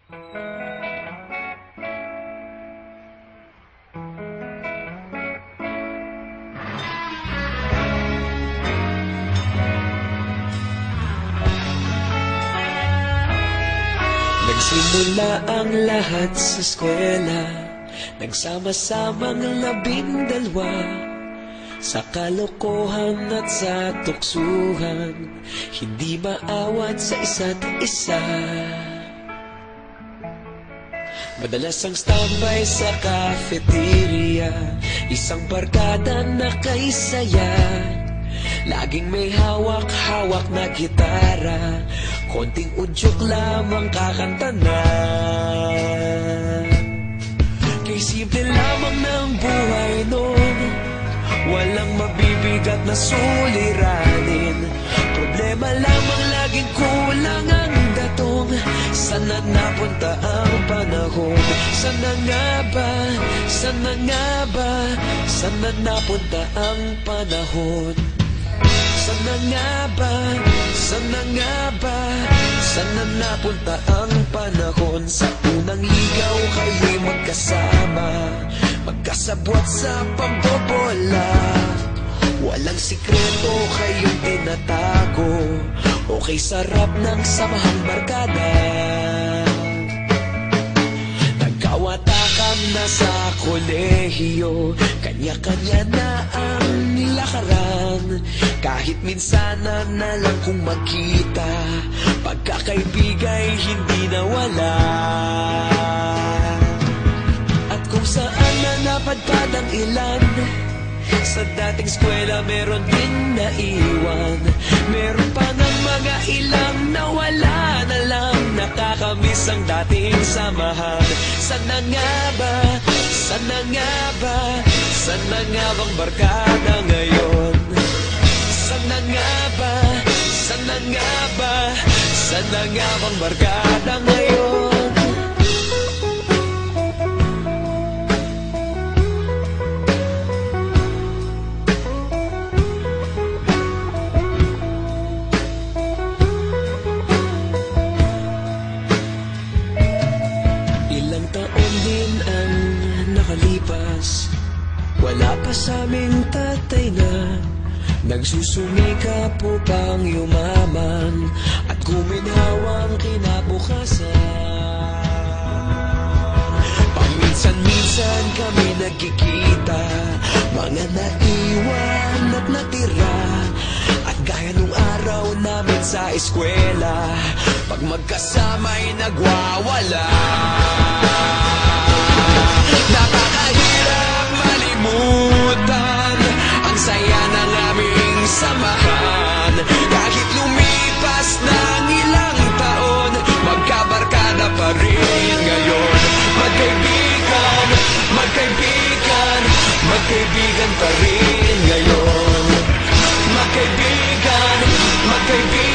Nagsimula ang lahat sa eskwela, nagsama-samang 12 sa kalokohan at sa tuksuhan, hindi maawat sa isa't isa. Madalas ang standby sa cafeteria, isang barkada na kay saya. Laging may hawak-hawak na gitara, konting udyok lamang kakanta na. Kay simple lamang ng buhay noon, walang mabibigat na suliranin. Problema lamang laging kulang ang datong. Sana napunta ang panahon? Sana nga ba? Sana nga ba? Sana napunta ang panahon? Sana nga ba? Sana nga ba? Sana napunta ang panahon? Sa unang ligaw kayo'y magkasama, magkasabwat sa pambobola. Walang sikreto kayong tinatago, okay sarap ng samahang barkada. Nagkawatakan na sa kolehiyo, kanya-kanya na ang nilakaran. Kahit minsan na lang kung magkita, pagkakaibigay hindi nawala. At kung saan na napadpad ang ilan, sa dating eskwela meron din naiwan. Meron pa ng mga ilang nawala na lang, nakakamiss ang dating samahan. Sana nga ba? Sana nga ba? Sana nga bang barkada ngayon? Sana nga ba? Sana nga ba? Sana nga bang barkada ngayon? Ilang taon din ang nakalipas, wala pa sa aming tatay na nagsusumikap upang yumaman at guminhawang kinabukasan. Paminsan-minsan kami nagkikita, mga naiwan at natira. At gaya nung araw namin sa eskwela, pag magkasama'y nagwawala. Nakakahirap malimutan ang saya ng aming samahan. Kahit lumipas ng ilang taon, magkabarkada pa rin ngayon. Magkaibigan, magkaibigan, magkaibigan pa rin ngayon. Magkaibigan, magkaibigan,